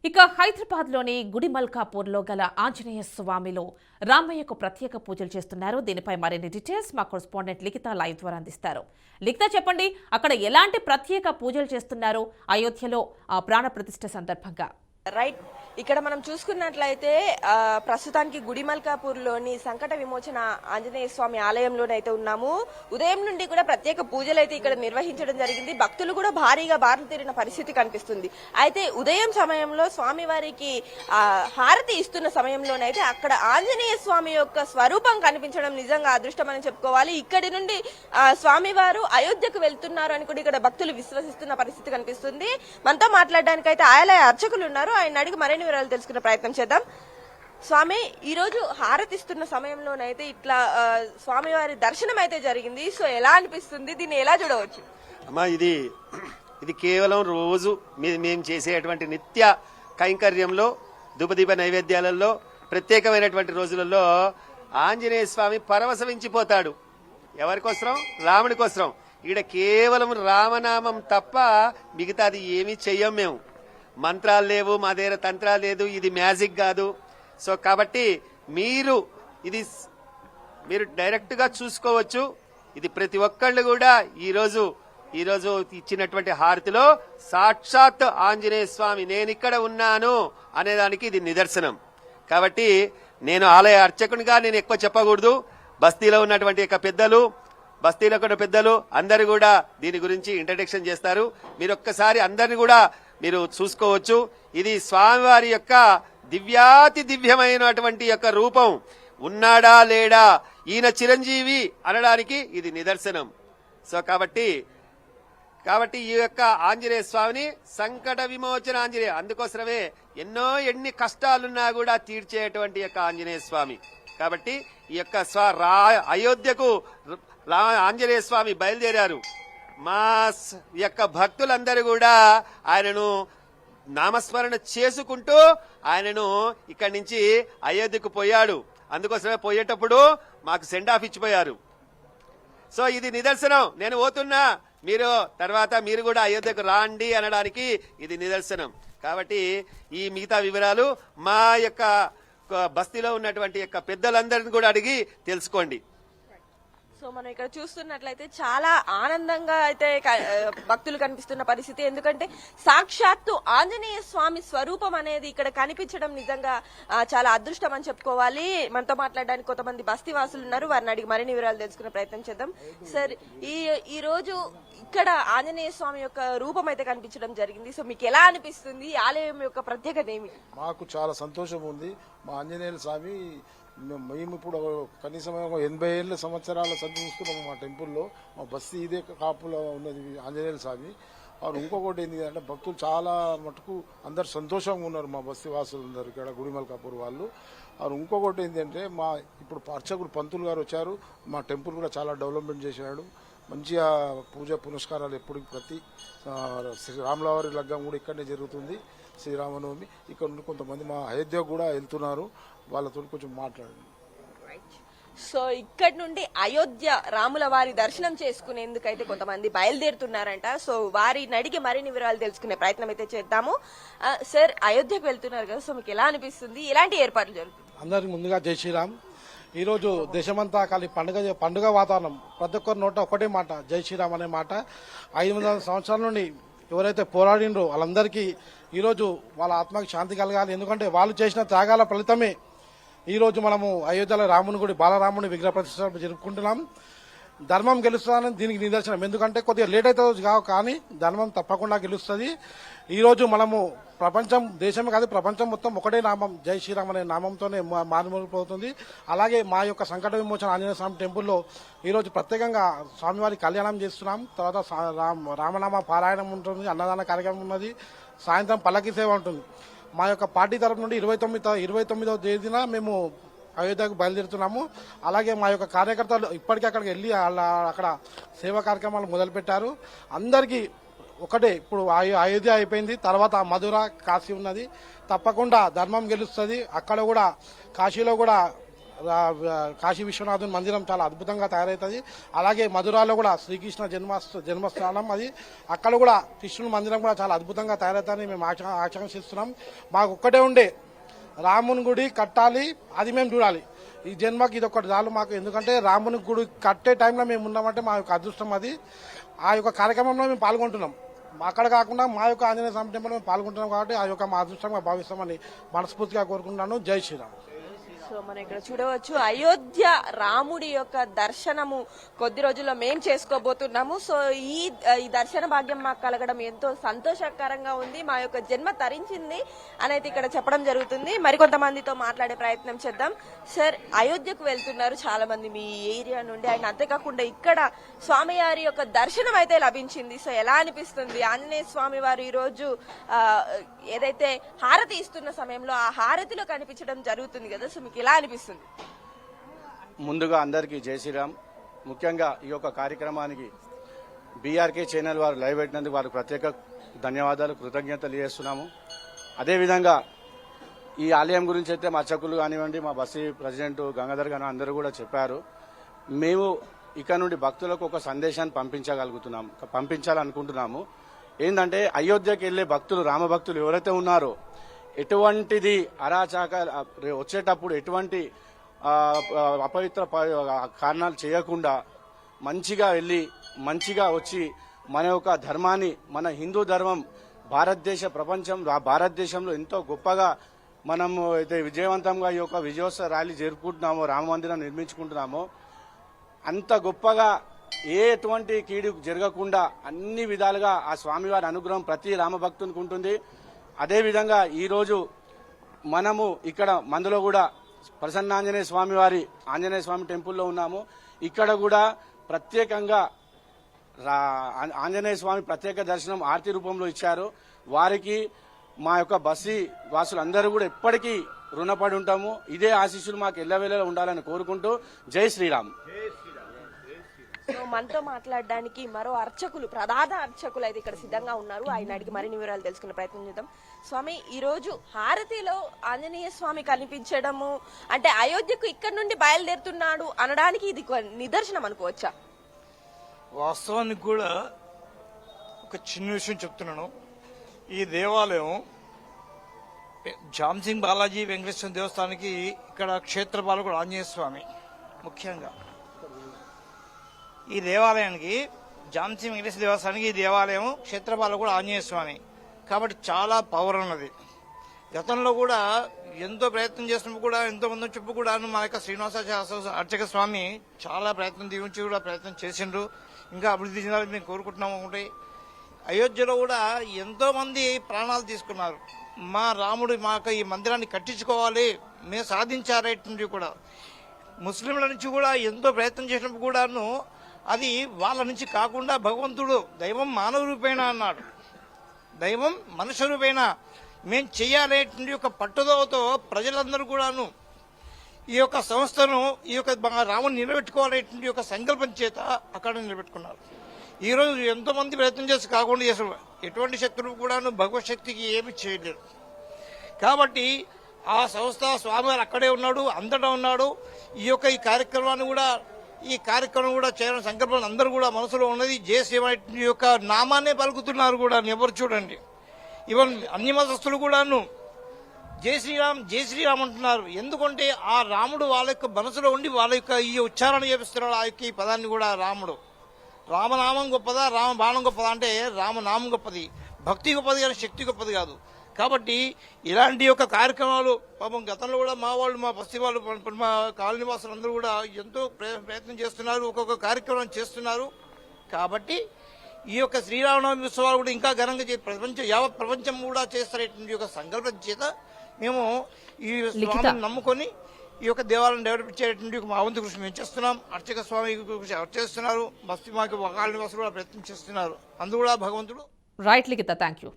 ఇక హైదరాబాద్లోని గుడిమల్కాపూర్లో గల ఆంజనేయ స్వామిలో రామయ్యకు ప్రత్యేక పూజలు చేస్తున్నారు. దీనిపై మరిన్ని డీటెయిల్స్ మా కరెస్పాండెంట్ లిఖిత లైవ్ ద్వారా అందిస్తారు. లిఖిత, చెప్పండి, అక్కడ ఎలాంటి ప్రత్యేక పూజలు చేస్తున్నారు అయోధ్యలో ప్రాణ ప్రతిష్ఠ సందర్భంగా? రైట్, ఇక్కడ మనం చూసుకున్నట్లయితే ప్రస్తుతానికి గుడిమల్కాపూర్లోని సంకట విమోచన ఆంజనేయ స్వామి ఆలయంలోనైతే ఉన్నాము. ఉదయం నుండి కూడా ప్రత్యేక పూజలు అయితే ఇక్కడ నిర్వహించడం జరిగింది. భక్తులు కూడా భారీగా బారులు తీరిన పరిస్థితి కనిపిస్తుంది. అయితే ఉదయం సమయంలో స్వామివారికి హారతి ఇస్తున్న సమయంలోనైతే అక్కడ ఆంజనేయ స్వామి యొక్క స్వరూపం కనిపించడం నిజంగా అదృష్టం అని చెప్పుకోవాలి. ఇక్కడి నుండి స్వామివారు అయోధ్యకు వెళ్తున్నారు అని కూడా ఇక్కడ భక్తులు విశ్వసిస్తున్న పరిస్థితి కనిపిస్తుంది. మనతో మాట్లాడడానికి అయితే ఆలయ అర్చకులు ఉన్నారు. ఆయన అడిగి మరిన్ని వివరాలు తెలుసుకునే ప్రయత్నం చేద్దాం. స్వామి, ఈ రోజు హారతిస్తున్న సమయంలోనైతే ఇట్లా స్వామివారి దర్శనం అయితే జరిగింది. సో ఎలా అనిపిస్తుంది, దీన్ని ఎలా చూడవచ్చు? అమ్మా, ఇది కేవలం రోజు మేము చేసేటువంటి నిత్య కైంకర్యంలో ధూపదీప నైవేద్యాలలో ప్రత్యేకమైనటువంటి రోజులలో ఆంజనేయ స్వామి పరవశించిపోతాడు. ఎవరికోసం? రాముడి కోసం. ఈడ కేవలం రామనామం తప్ప మిగతాది ఏమీ చెయ్యం. మేము మంత్రాలు లేవు, మా దగ్గర తంత్రాలు లేదు, ఇది మ్యాజిక్ కాదు. సో కాబట్టి మీరు డైరెక్ట్ గా చూసుకోవచ్చు. ఇది ప్రతి ఒక్కళ్ళు కూడా ఈరోజు ఇచ్చినటువంటి హారతిలో సాక్షాత్ ఆంజనేయ స్వామి నేనిక్కడ ఉన్నాను అనేదానికి ఇది నిదర్శనం. కాబట్టి నేను ఆలయ అర్చకునిగా నేను ఎక్కువ చెప్పకూడదు. బస్తీలో ఉన్నటువంటి బస్తీలో కూడా పెద్దలు అందరు కూడా దీని గురించి ఇంట్రడక్షన్ చేస్తారు. మీరు ఒక్కసారి అందరిని కూడా మీరు చూసుకోవచ్చు. ఇది స్వామివారి యొక్క దివ్యాతి దివ్యమైనటువంటి యొక్క రూపం. ఉన్నాడా లేడా, ఈయన చిరంజీవి అనడానికి ఇది నిదర్శనం. సో కాబట్టి ఈ యొక్క ఆంజనేయ స్వామిని సంకట విమోచన ఆంజనేయ, అందుకోసమే ఎన్ని కష్టాలున్నా కూడా తీర్చేటువంటి యొక్క ఆంజనేయ స్వామి. కాబట్టి ఈ యొక్క అయోధ్యకు ఆంజనేయ స్వామి బయలుదేరారు. మా యొక్క భక్తులందరూ కూడా ఆయనను నామస్మరణ చేసుకుంటూ ఆయనను ఇక్కడి నుంచి అయోధ్యకు పోయాడు. అందుకోసమే పోయేటప్పుడు మాకు సెండ్ ఆఫ్ ఇచ్చిపోయారు. సో ఇది నిదర్శనం. నేను పోతున్నా, మీరు కూడా అయోధ్యకు రాండి అనడానికి ఇది నిదర్శనం. కాబట్టి ఈ మిగతా వివరాలు మా యొక్క బస్తీలో ఉన్నటువంటి యొక్క పెద్దలందరిని కూడా అడిగి తెలుసుకోండి. సో మనం ఇక్కడ చూస్తున్నట్లయితే చాలా ఆనందంగా అయితే భక్తులు కనిపిస్తున్న పరిస్థితి. ఎందుకంటే సాక్షాత్తు ఆంజనేయ స్వామి స్వరూపం అనేది ఇక్కడ కనిపించడం నిజంగా చాలా అదృష్టం అని చెప్పుకోవాలి. మనతో మాట్లాడడానికి కొంతమంది బస్తీ వాసులు ఉన్నారు. వారిని అడిగి మరిన్ని వివరాలు తెలుసుకునే ప్రయత్నం చేద్దాం. సార్, ఈ రోజు ఇక్కడ ఆంజనేయ స్వామి యొక్క రూపం అయితే కనిపించడం జరిగింది. సో మీకు ఎలా అనిపిస్తుంది? ఈ ఆలయం యొక్క ప్రత్యేకత ఏమి? మాకు చాలా సంతోషం ఉంది. మా ఆంజనేయ స్వామి మేము ఇప్పుడు కనీసం 80 సంవత్సరాల చూస్తున్నాము మా టెంపుల్లో. మా బస్తీ ఇదే కాపులో ఉన్నది ఆంజనేయ స్వామి. వారు ఇంకొకటి ఏంటి అంటే భక్తులు చాలా మటుకు అందరు సంతోషంగా ఉన్నారు. మా బస్తీ వాసులు ఉన్నారు ఇక్కడ గుడిమల్కాపూర్ వాళ్ళు. వారు ఇంకొకటి ఏంటంటే ఇప్పుడు అర్చకులు పంతులు గారు వచ్చారు. మా టెంపుల్ కూడా చాలా డెవలప్మెంట్ చేశాడు. మంచిగా పూజ పునస్కారాలు ఎప్పుడు ప్రతి శ్రీరాములవారి లగ్గం కూడా ఇక్కడనే జరుగుతుంది. శ్రీరామనవమి ఇక్కడ నుండి కొంతమంది మా అయోధ్య కూడా వెళ్తున్నారు. వాళ్ళతో కొంచెం మాట్లాడండి. సో ఇక్కడ నుండి అయోధ్య రాముల వారి దర్శనం చేసుకునేందుకైతే కొంతమంది బయలుదేరుతున్నారంట. సో వారిని అడిగి మరిన్ని వివరాలు తెలుసుకునే ప్రయత్నం అయితే చేద్దాము. సార్, అయోధ్యకు వెళ్తున్నారు కదా, సో మీకు ఎలా అనిపిస్తుంది? ఎలాంటి ఏర్పాట్లు జరుగుతుంది? అందరికి ముందుగా జై శ్రీరామ్. ఈరోజు దేశమంతా ఖాళీ పండుగ వాతావరణం. ప్రతి ఒక్కరి నోట ఒకటే మాట, జై శ్రీరామ్ అనే మాట. 500 సంవత్సరాల నుండి ఎవరైతే పోరాడినరో వాళ్ళందరికీ ఈరోజు వాళ్ళ ఆత్మకి శాంతి కలగాలి. ఎందుకంటే వాళ్ళు చేసిన త్యాగాల ఫలితమే ఈరోజు మనము అయోధ్యలో రాముని గుడి బాలరాముని విగ్రహ ప్రతిష్ఠ జరుపుకుంటున్నాం. ధర్మం గెలుస్తుందని దీనికి నిదర్శనం. ఎందుకంటే కొద్దిగా లేట్ అవుతుంది కానీ ధర్మం తప్పకుండా గెలుస్తుంది. ఈరోజు మనము దేశమే కాదు ప్రపంచం మొత్తం ఒకటే నామం, జై శ్రీరామ్ అనే నామంతోనే మారుమూలిపోతుంది. అలాగే మా యొక్క సంకట విమోచన ఆంజనేయ స్వామి టెంపుల్లో ఈరోజు ప్రత్యేకంగా స్వామివారి కళ్యాణం చేస్తున్నాం. తర్వాత రామనామ పారాయణం ఉంటుంది, అన్నదాన కార్యక్రమం ఉన్నది, సాయంత్రం పల్లకి సేవ ఉంటుంది. మా యొక్క పార్టీ తరఫు నుండి 29వ తేదీన మేము అయోధ్యకు బయలుదేరుతున్నాము. అలాగే మా యొక్క కార్యకర్తలు ఇప్పటికీ అక్కడికి వెళ్ళి అక్కడ సేవా కార్యక్రమాలు మొదలుపెట్టారు. అందరికీ ఒకటే, ఇప్పుడు అయోధ్య అయిపోయింది, తర్వాత మధుర కాశీ ఉన్నది. తప్పకుండా ధర్మం గెలుస్తుంది. అక్కడ కూడా కాశీలో కూడా కాశీ విశ్వనాథుని మందిరం చాలా అద్భుతంగా తయారవుతుంది. అలాగే మధురాలో కూడా శ్రీకృష్ణ జన్మస్థానం అది, అక్కడ కూడా కృష్ణుని మందిరం కూడా చాలా అద్భుతంగా తయారవుతాయని మేము ఆకాంక్షిస్తున్నాం. మాకు ఒక్కటే ఉండే రాముని గుడి కట్టాలి, అది మేము చూడాలి. ఈ జన్మకి ఇది ఒకటి చాలు మాకు. ఎందుకంటే రాముని గుడి కట్టే టైంలో మేము ఉన్నామంటే మా యొక్క అదృష్టం అది. ఆ యొక్క కార్యక్రమంలో మేము పాల్గొంటున్నాం. అక్కడ కాకుండా మా యొక్క ఆంజనేయ స్వామి టెంపుల్ మేము పాల్గొంటున్నాం కాబట్టి ఆ యొక్క మా అదృష్టంగా భావిస్తామని మనస్ఫూర్తిగా కోరుకుంటున్నాను. జై శ్రీరామ్. సో మనం ఇక్కడ చూడవచ్చు అయోధ్య రాముడి యొక్క దర్శనము కొద్ది రోజుల్లో మేం చేసుకోబోతున్నాము. సో ఈ దర్శన భాగ్యం మాకు కలగడం ఎంతో సంతోషకరంగా ఉంది. మా యొక్క జన్మ తరించింది అని అయితే ఇక్కడ చెప్పడం జరుగుతుంది. మరికొంతమందితో మాట్లాడే ప్రయత్నం చేద్దాం. సార్, అయోధ్యకు వెళ్తున్నారు చాలా మంది మీ ఏరియా నుండి, అండ్ అంతేకాకుండా ఇక్కడ స్వామివారి యొక్క దర్శనం అయితే లభించింది. సో ఎలా అనిపిస్తుంది? ఆంజనేయ స్వామి వారు ఈ రోజు ఏదైతే హారతి ఇస్తున్న సమయంలో ఆ హారతిలో కనిపించడం జరుగుతుంది కదా, సో మీకు ఎలా అనిపిస్తుంది? ముందుగా అందరికీ జై శ్రీరామ్. ముఖ్యంగా ఈ యొక్క కార్యక్రమానికి బీఆర్కే ఛానల్ వారు లైవ్ పెట్టినందుకు వారికి ప్రత్యేక ధన్యవాదాలు, కృతజ్ఞతలు చేస్తున్నాము. అదేవిధంగా ఈ ఆలయం గురించి అయితే మా అర్చకులు కానివ్వండి, మా బస్సీ ప్రెసిడెంట్ గంగాధర్ గారు అందరూ కూడా చెప్పారు. మేము ఇక నుండి భక్తులకు ఒక సందేశాన్ని పంపించాలనుకుంటున్నాము. ఏంటంటే అయోధ్యకి వెళ్లే భక్తులు, రామభక్తులు ఎవరైతే ఉన్నారో ఎటువంటిది అరాచక వచ్చేటప్పుడు ఎటువంటి అపవిత్ర కారణాలు చేయకుండా మంచిగా వెళ్ళి మంచిగా వచ్చి మన యొక్క ధర్మాన్ని, మన హిందూ ధర్మం భారతదేశంలో ఎంతో గొప్పగా మనము అయితే విజయవంతంగా ఈ యొక్క విజయోత్సవ ర్యాలీ జరుపుకుంటున్నామో, రామ మందిరం నిర్మించుకుంటున్నామో, అంత గొప్పగా ఎటువంటి కీడు జరగకుండా అన్ని విధాలుగా ఆ స్వామివారి అనుగ్రహం ప్రతి రామభక్తునికి ఉంటుంది. అదేవిధంగా ఈరోజు మనము ఇక్కడ మందులో కూడా ప్రసన్నాంజనేయ స్వామి టెంపుల్లో ఉన్నాము. ఇక్కడ కూడా ప్రత్యేకంగా ఆంజనేయ స్వామి ప్రత్యేక దర్శనం ఆర్తి రూపంలో ఇచ్చారు. వారికి మా యొక్క బస్సీ వాసులందరూ కూడా ఎప్పటికీ రుణపడి ఉంటాము. ఇదే ఆశీస్సులు మాకు ఎల్లవేళలా ఉండాలని కోరుకుంటూ జై శ్రీరామ్. సో మనతో మాట్లాడడానికి మరో ప్రధాన అర్చకులు అయితే ఇక్కడ సిద్ధంగా ఉన్నారు. ఆయన అడిగి మరిన్ని వివరాలు తెలుసుకునే ప్రయత్నం చేద్దాం. స్వామి, ఈ రోజు హారతిలో ఆంజనేయ స్వామి కనిపించడము అంటే అయోధ్యకు ఇక్కడ నుండి బయలుదేరుతున్నాడు అనడానికి ఇది నిదర్శనం అనుకోవచ్చా? వాస్తవానికి కూడా ఒక చిన్న విషయం చెప్తున్నాను. ఈ దేవాలయం జామ్సింగ్ బాలాజీ వెంకటేశ్వర దేవస్థానానికి ఇక్కడ క్షేత్రపాలకుడు ఆంజనేయ స్వామి. ముఖ్యంగా ఈ దేవాలయానికి జామ్సింగ్ వెంకటేశ్వర దేవస్థానానికి ఈ దేవాలయం క్షేత్రపాలకుడు ఆంజనేయ స్వామి కాబట్టి చాలా పవర్ ఉన్నది. గతంలో కూడా ఎంతో ప్రయత్నం చేసినప్పుడు కూడా ఎంతో మంది చెప్పు కూడా మా యొక్క శ్రీనివాస అర్చక స్వామి చాలా ప్రయత్నం దీవించి కూడా ప్రయత్నం చేసిండ్రు. ఇంకా అభివృద్ధి చెందాలని మేము కోరుకుంటున్నాము. ఒకటి అయోధ్యలో కూడా ఎంతో మంది ప్రాణాలు తీసుకున్నారు. మా రాముడు మాకు ఈ మందిరాన్ని కట్టించుకోవాలి మేము సాధించారేటువంటి కూడా ముస్లింల నుంచి కూడా ఎంతో ప్రయత్నం చేసినప్పుడు కూడాను అది వాళ్ళ నుంచి కాకుండా భగవంతుడు దైవం మానవ రూపేణ అన్నాడు. దైవం మనుష్య రూపేణ మేం చెయ్యాలనేటువంటి ఒక పట్టుదలతో ప్రజలందరూ కూడాను ఈ యొక్క సంస్థను ఈ యొక్క రాముని నిలబెట్టుకోవాలనేటువంటి ఒక సంకల్పం చేత అక్కడ నిలబెట్టుకున్నారు. ఈ రోజు ఎంతో మంది ప్రయత్నం చేసి కాకుండా చేసిన ఎటువంటి శక్తులు కూడాను భగవత్ శక్తికి ఏమి చేయలేరు. కాబట్టి ఆ సంస్థ స్వామివారు అక్కడే ఉన్నాడు, అంతటా ఉన్నాడు. ఈ కార్యక్రమం కూడా చేయాలని సంకల్పం అందరూ కూడా మనసులో ఉన్నది. జయశ్రీరామ్ యొక్క నామాన్నే పలుకుతున్నారు కూడా. ఎవరు చూడండి, ఈవెన్ అన్ని మతస్థులు కూడాను జై శ్రీరామ్ అంటున్నారు. ఎందుకంటే ఆ రాముడు వాళ్ళ యొక్క మనసులో ఉండి వాళ్ళ యొక్క ఈ ఉచ్చారణ చేపిస్తున్నాడు. ఆ యొక్క ఈ పదాన్ని కూడా రాముడు. రామనామం గొప్పదా, రామ బాణం గొప్పదా అంటే రామనామం గొప్పది, భక్తి గొప్పది కానీ శక్తి గొప్పది కాదు. కాబట్టి ఇలాంటి యొక్క కార్యక్రమాలు పాపం గతంలో కూడా మా వాళ్ళు, మా బస్తీ వాళ్ళు, మా కాలనీ వాసులు అందరూ కూడా ఎంతో ప్రయత్నం చేస్తున్నారు, ఒక్కొక్క కార్యక్రమం చేస్తున్నారు. కాబట్టి ఈ యొక్క శ్రీరామనవమి ఉత్సవాలు కూడా ఇంకా ఘనంగా యావత్ ప్రపంచం కూడా చేస్తారేటువంటి యొక్క సంకల్పం చేత మేము ఈ స్వామిని నమ్ముకొని ఈ యొక్క దేవాలయం డెవలప్ చేసేటువంటి మా వంతు కృషి మేము చేస్తున్నాం. అర్చక స్వామి కృషి చేస్తున్నారు, బస్తీ మాకు కాలనీ వాసులు కూడా ప్రయత్నం చేస్తున్నారు. అందు కూడా భగవంతుడు. Right Likhita, thank you.